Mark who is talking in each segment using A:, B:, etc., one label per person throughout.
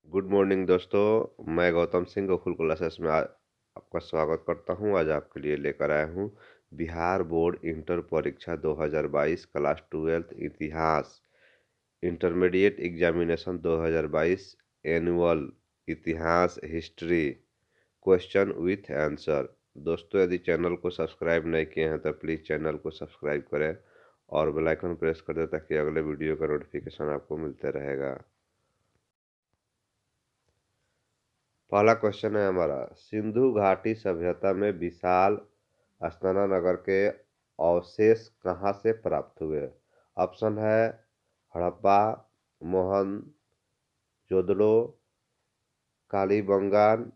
A: Good morning दोस्तों। मैं Gautam Singh Gokul classes में आपका स्वागत करता हूं। आज आपके लिए लेकर आया हूं बिहार बोर्ड इंटर परीक्षा 2022 क्लास 12 इतिहास इंटरमीडिएट एग्जामिनेशन 2022 एनुअल इतिहास हिस्ट्री क्वेश्चन विथ आंसर। दोस्तों, यदि चैनल को सब्सक्राइब नहीं किए हैं तो प्लीज़ चैनल को सब्सक्राइब करें और बेल आइकन प्रेस कर दें ताकि अगले वीडियो का नोटिफिकेशन आपको मिलते रहेगा। पहला क्वेश्चन है हमारा, सिंधु घाटी सभ्यता में विशाल स्नानानगर के अवशेष कहाँ से प्राप्त हुए? ऑप्शन है हड़प्पा, मोहनजोदड़ो, कालीबंगान,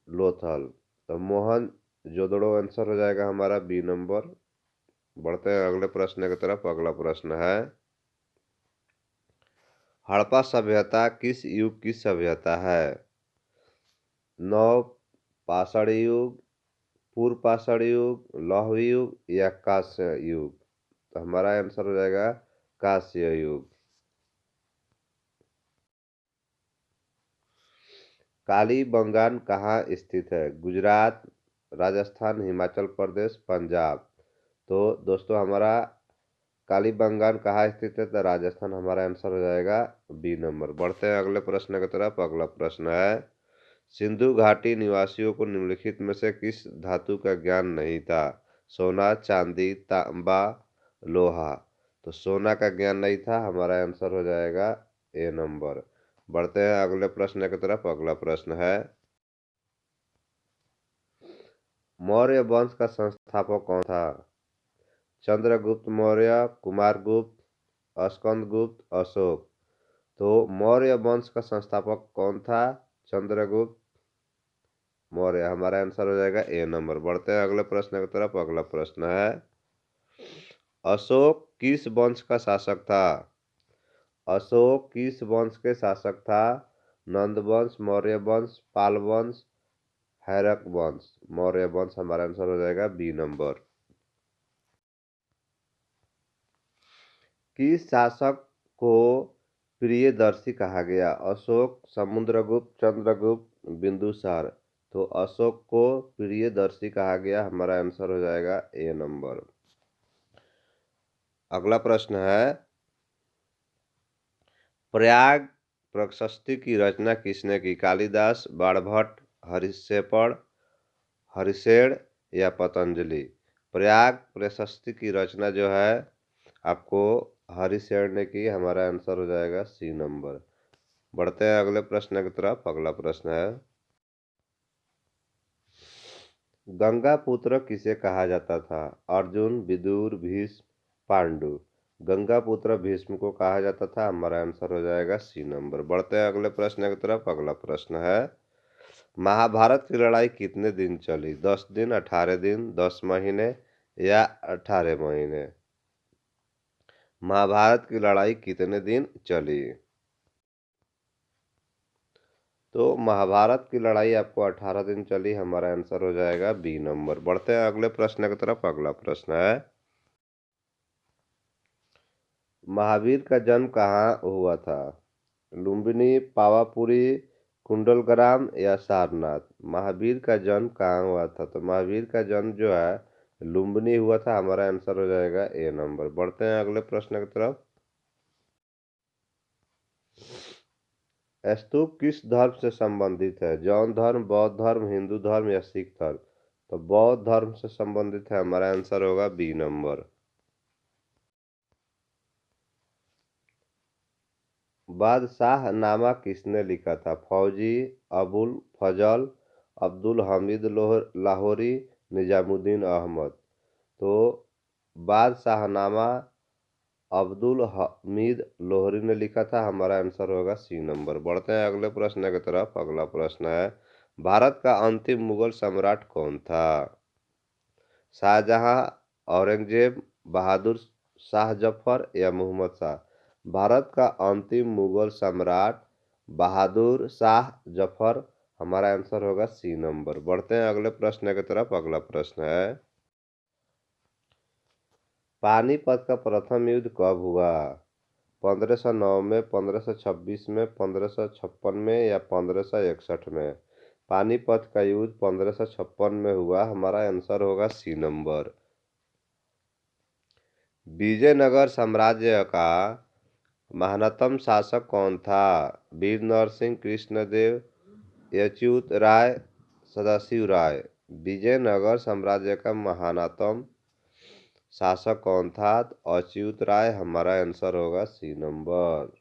A: लोथल। तो मोहनजोदड़ो आंसर हो जाएगा हमारा बी नंबर। बढ़ते हैं अगले प्रश्न की तरफ। अगला प्रश्न है, हड़प्पा सभ्यता किस युग की सभ्यता है? नव पाषाण युग, पूर्व पाषाण युग, लौह युग या कांस्य युग? तो हमारा आंसर हो जाएगा कांस्य युग। कालीबंगान कहाँ स्थित है? गुजरात, राजस्थान, हिमाचल प्रदेश, पंजाब। तो दोस्तों, हमारा कालीबंगान कहाँ स्थित है? तो राजस्थान हमारा आंसर हो जाएगा बी नंबर। बढ़ते हैं अगले प्रश्न की तरफ। अगला प्रश्न है, सिंधु घाटी निवासियों को निम्नलिखित में से किस धातु का ज्ञान नहीं था? सोना, चांदी, तांबा, लोहा। तो सोना का ज्ञान नहीं था, हमारा आंसर हो जाएगा ए नंबर। बढ़ते हैं अगले प्रश्न की तरफ। अगला प्रश्न है, मौर्य वंश का संस्थापक कौन था? चंद्रगुप्त मौर्य, कुमारगुप्त, स्कंदगुप्त, अशोक। तो मौर्य वंश का संस्थापक कौन था? चंद्रगुप्त मौर्य। हमारा आंसर हो जाएगा ए नंबर। बढ़ते हैं अगले प्रश्न की तरफ। अगला प्रश्न है, अशोक किस वंश का शासक था? अशोक किस वंश के शासक था? नंद वंश, मौर्य वंश, पाल वंश, हैरक वंश। मौर्य वंश हमारा आंसर हो जाएगा बी नंबर। किस शासक को प्रियदर्शी कहा गया? अशोक, समुद्रगुप्त, चंद्रगुप्त, बिंदुसार। तो अशोक को प्रियदर्शी कहा गया, हमारा आंसर हो जाएगा ए नंबर। अगला प्रश्न है, प्रयाग प्रशस्ति की रचना किसने की? कालिदास, बाणभट्ट, हरिशेषण, हरिशेण या पतंजलि? प्रयाग प्रशस्ति की रचना जो है आपको हरिशेण ने की, हमारा आंसर हो जाएगा सी नंबर। बढ़ते हैं अगले प्रश्न की तरफ। अगला प्रश्न है, गंगा पुत्र किसे कहा जाता था? अर्जुन, विदुर, भीष्म, पांडु। गंगा पुत्र भीष्म को कहा जाता था, हमारा आंसर हो जाएगा सी नंबर। बढ़ते हैं अगले प्रश्न की तरफ। अगला प्रश्न है, महाभारत की लड़ाई कितने दिन चली? 10 दिन, 18 दिन, 10 महीने या 18 महीने? महाभारत की लड़ाई कितने दिन चली? तो महाभारत की लड़ाई आपको 18 दिन चली, हमारा आंसर हो जाएगा बी नंबर। बढ़ते हैं अगले प्रश्न की तरफ। अगला प्रश्न है, महावीर का जन्म कहाँ हुआ था? लुम्बिनी, पावापुरी, कुंडलग्राम या सारनाथ? महावीर का जन्म कहाँ हुआ था? तो महावीर का जन्म जो है लुम्बिनी हुआ था, हमारा आंसर हो जाएगा ए नंबर। बढ़ते हैं अगले प्रश्न की तरफ। स्तूप किस धर्म से संबंधित है? जैन धर्म, बौद्ध धर्म, हिंदू धर्म या सिख धर्म? तो बौद्ध धर्म से संबंधित है, हमारा आंसर होगा बी नंबर। बादशाहनामा किसने लिखा था? फौजी, अबुल फजल, अब्दुल हमीद लाहौरी, निजामुद्दीन अहमद। तो बादशाहनामा अब्दुल हमीद लोहरी ने लिखा था, हमारा आंसर होगा सी नंबर। बढ़ते हैं अगले प्रश्न की तरफ। अगला प्रश्न है, भारत का अंतिम मुगल सम्राट कौन था? शाहजहां, औरंगजेब, बहादुर शाह जफर या मोहम्मद शाह? भारत का अंतिम मुगल सम्राट बहादुर शाह जफर, हमारा आंसर होगा सी नंबर। बढ़ते हैं अगले प्रश्न की तरफ। अगला प्रश्न है, पानीपत का प्रथम युद्ध कब हुआ? 1509 में, 1526 में, 1556 में या 1561 में? पानीपत का युद्ध 1556 में हुआ। हमारा आंसर होगा सी नंबर। विजयनगर साम्राज्य का महानतम शासक कौन था? वीर नरसिंह कृष्णदेव, अच्युत राय, सदाशिव राय। विजयनगर साम्राज्य का महानतम शासक कौन था? अच्युत राय। हमारा आंसर होगा सी नंबर।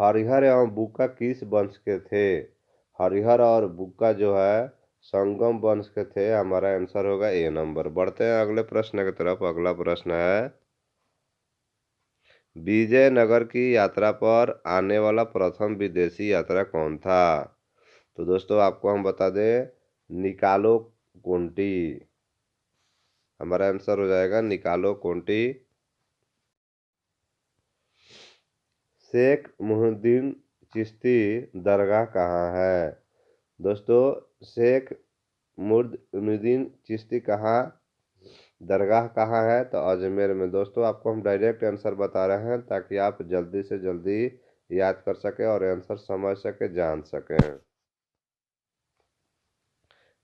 A: हरिहर एवं बुक्का किस वंश के थे? हरिहर और बुक्का जो है संगम वंश के थे। हमारा आंसर होगा ए नंबर। बढ़ते हैं अगले प्रश्न की तरफ। अगला प्रश्न है, विजयनगर की यात्रा पर आने वाला प्रथम विदेशी यात्रा कौन था? तो दोस्तों आपको हम बता दें, निकालो कोंटी। हमारा आंसर हो जाएगा निकालो कोंटी। शेख मुहिउद्दीन चिश्ती दरगाह कहाँ है? दोस्तों शेख मुहिउद्दीन चिश्ती कहाँ दरगाह कहाँ है? तो अजमेर में। दोस्तों आपको हम डायरेक्ट आंसर बता रहे हैं ताकि आप जल्दी से जल्दी याद कर सके और आंसर समझ सके, जान सके।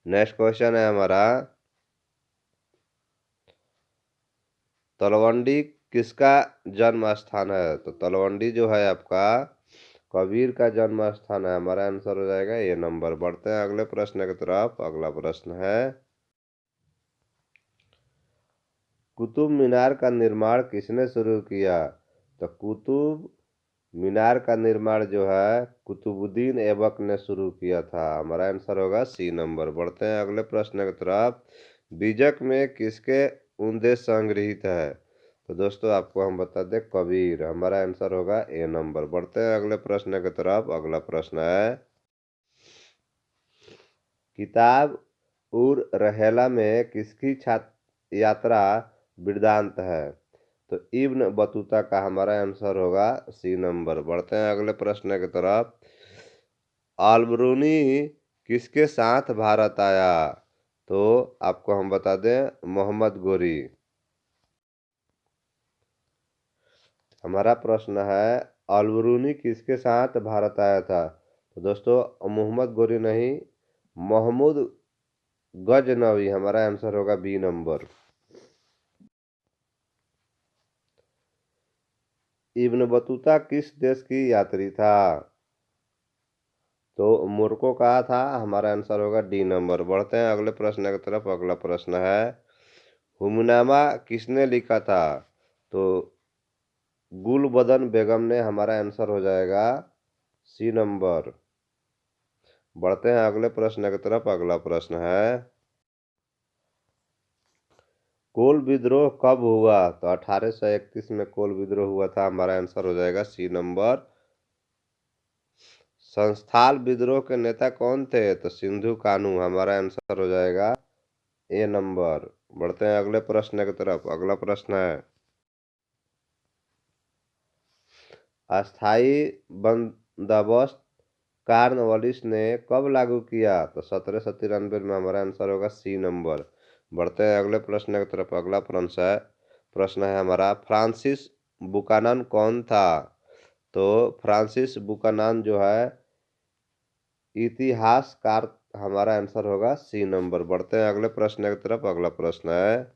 A: नेक्स्ट क्वेश्चन है हमारा, तलवंडी किसका जन्म स्थान है? तो तलवंडी जो है आपका कबीर का जन्म स्थान है। हमारा आंसर हो जाएगा ए नंबर। बढ़ते हैं अगले प्रश्न की तरफ। अगला प्रश्न है, कुतुब मीनार का निर्माण किसने शुरू किया? तो कुतुब मीनार का निर्माण जो है कुतुबुद्दीन ऐबक ने शुरू किया था। हमारा आंसर होगा सी नंबर। बढ़ते हैं अगले प्रश्न की तरफ। बीजक में किसके उद्देश्य संग्रहित है? तो दोस्तों आपको हम बता दें, कबीर। हमारा आंसर होगा ए नंबर। बढ़ते हैं अगले प्रश्न की तरफ। अगला प्रश्न है, किताब उर रहेला में किसकी छात्र यात्रा वृत्तांत है? तो इब्न बतूता का। हमारा आंसर होगा सी नंबर। बढ़ते हैं अगले प्रश्न की तरफ। अल-बरूनी किसके साथ भारत आया? तो आपको हम बता दें, मोहम्मद गोरी। हमारा प्रश्न है, अल-बरूनी किसके साथ भारत आया था? तो दोस्तों मोहम्मद गोरी नहीं, महमूद गजनवी। हमारा आंसर होगा बी नंबर। इब्न बतूता किस देश की यात्री था? तो मोरक्को का था। हमारा आंसर होगा डी नंबर। बढ़ते हैं अगले प्रश्न की तरफ। अगला प्रश्न है, हुमनामा किसने लिखा था? तो गुलबदन बेगम ने। हमारा आंसर हो जाएगा सी नंबर। बढ़ते हैं अगले प्रश्न की तरफ। अगला प्रश्न है, कोल विद्रोह कब हुआ? तो 1831 में कोल विद्रोह हुआ था। हमारा आंसर हो जाएगा सी नंबर। संस्थाल विद्रोह के नेता कौन थे? तो सिंधु कानू। हमारा आंसर हो जाएगा ए नंबर। बढ़ते हैं अगले प्रश्न की तरफ। अगला प्रश्न है, अस्थाई बंदोबस्त कॉर्नवालिस ने कब लागू किया? तो 1793 में। हमारा आंसर होगा सी नंबर। बढ़ते हैं अगले प्रश्न की तरफ। अगला प्रश्न है हमारा, फ्रांसिस बुकानन कौन था? तो फ्रांसिस बुकानन जो है इतिहासकार। हमारा आंसर होगा सी नंबर। बढ़ते हैं अगले प्रश्न की तरफ। अगला प्रश्न है,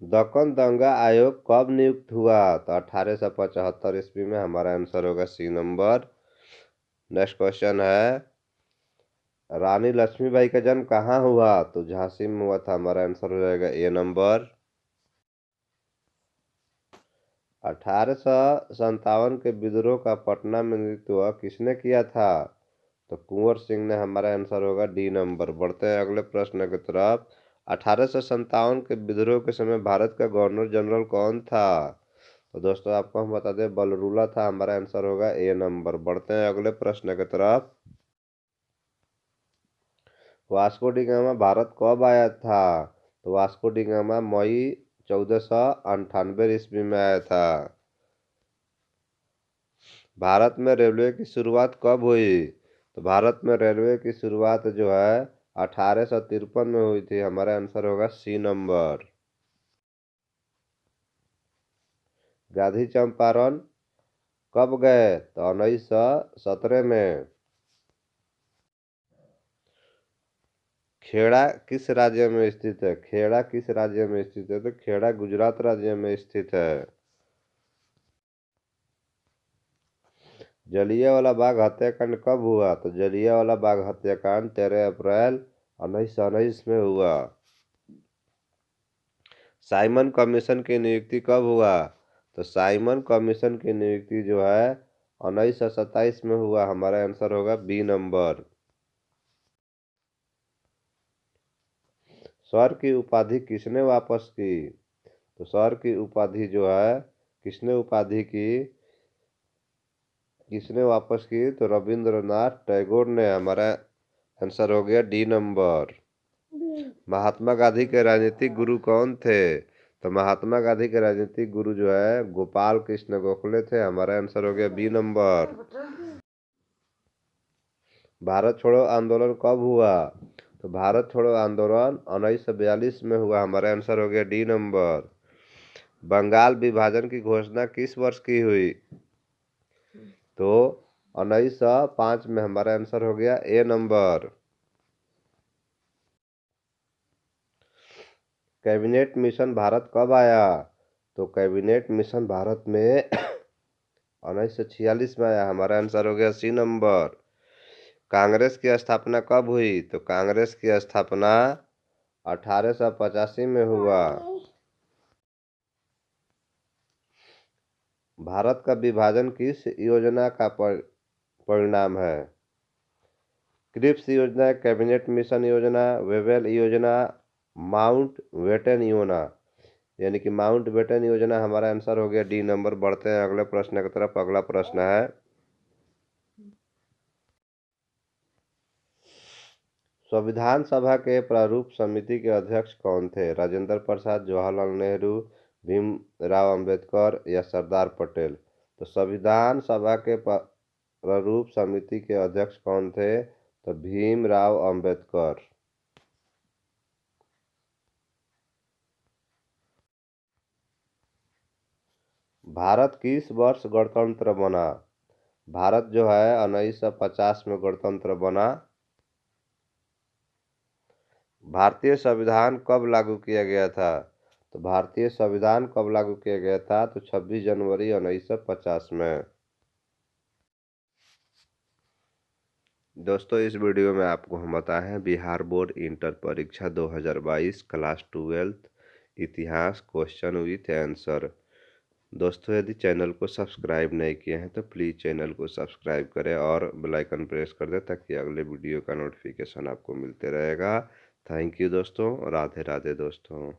A: दक्कन दंगा आयोग कब नियुक्त हुआ? तो 1875 ईस्वी में। हमारा आंसर होगा सी नंबर। नेक्स्ट क्वेश्चन है, रानी लक्ष्मीबाई का जन्म कहाँ हुआ? तो झांसी में हुआ था। हमारा आंसर हो जाएगा ए नंबर। 1857 के विद्रोह का पटना में नेतृत्व किसने किया था? तो कुंवर सिंह ने। हमारा आंसर होगा डी नंबर। बढ़ते हैं अगले प्रश्न की तरफ। 1857 के विद्रोह के समय भारत का गवर्नर जनरल कौन था? तो दोस्तों आपको हम बता दें, बलरूला था। हमारा आंसर होगा ए नंबर। बढ़ते हैं अगले प्रश्न की तरफ। वास्को डी गामा भारत कब आया था? तो वास्को डी गामा मई 1498 ईस्वी में आया था। भारत में रेलवे की शुरुआत कब हुई? तो भारत में रेलवे की शुरुआत जो है 1853 में हुई थी। हमारा आंसर होगा सी नंबर। गांधी चंपारण कब गए? तो 1917 में। खेड़ा किस राज्य में स्थित है? खेड़ा किस राज्य में स्थित है? तो खेड़ा गुजरात राज्य में स्थित है। जलियांवाला बाग हत्याकांड कब हुआ? तो जलियांवाला बाग हत्याकांड 13 अप्रैल 1919 में हुआ। साइमन कमीशन की नियुक्ति कब हुआ? तो साइमन कमीशन की नियुक्ति जो है 1927 में हुआ। हमारा आंसर होगा बी नंबर। सर की उपाधि किसने वापस की? तो सर की उपाधि जो है किसने वापस की? तो रविंद्रनाथ टैगोर ने। हमारा आंसर हो गया डी नंबर। महात्मा गांधी के राजनीतिक गुरु कौन थे? तो महात्मा गांधी के राजनीतिक गुरु जो है गोपाल कृष्ण गोखले थे। हमारा आंसर हो गया बी नंबर। भारत छोड़ो आंदोलन कब हुआ? तो भारत छोड़ो आंदोलन 1942 में हुआ। हमारा आंसर हो गया डी नंबर। बंगाल विभाजन की घोषणा किस वर्ष की हुई? तो 1905 में। हमारा आंसर हो गया ए नंबर। कैबिनेट मिशन भारत कब आया? तो कैबिनेट मिशन भारत में 1946 में आया। हमारा आंसर हो गया सी नंबर। कांग्रेस की स्थापना कब हुई? तो कांग्रेस की स्थापना 1885 में हुआ। भारत का विभाजन किस योजना का परिणाम है? क्रिप्स योजना, कैबिनेट मिशन योजना, वेवेल योजना, माउंट बेटन योजना। यानी कि माउंट बेटन योजना। हमारा आंसर हो गया डी नंबर। बढ़ते हैं अगले प्रश्न की तरफ। अगला प्रश्न है, संविधान सभा के प्रारूप समिति के अध्यक्ष कौन थे? राजेंद्र प्रसाद, जवाहरलाल नेहरू, भीमराव अंबेडकर या सरदार पटेल? तो संविधान सभा के प्रारूप समिति के अध्यक्ष कौन थे? तो भीमराव अंबेडकर। भारत किस वर्ष गणतंत्र बना? भारत जो है 1950 में गणतंत्र बना। भारतीय संविधान कब लागू किया गया था? तो भारतीय संविधान कब लागू किया गया था? तो 26 जनवरी 1950 में। दोस्तों, इस वीडियो में आपको हम बताए हैं बिहार बोर्ड इंटर परीक्षा 2022 क्लास 12 इतिहास क्वेश्चन विथ आंसर। दोस्तों, यदि चैनल को सब्सक्राइब नहीं किए हैं तो प्लीज़ चैनल को सब्सक्राइब करें और बेल आइकन प्रेस कर दें ताकि अगले वीडियो का नोटिफिकेशन आपको मिलते रहेगा। थैंक यू दोस्तों। राधे राधे दोस्तों।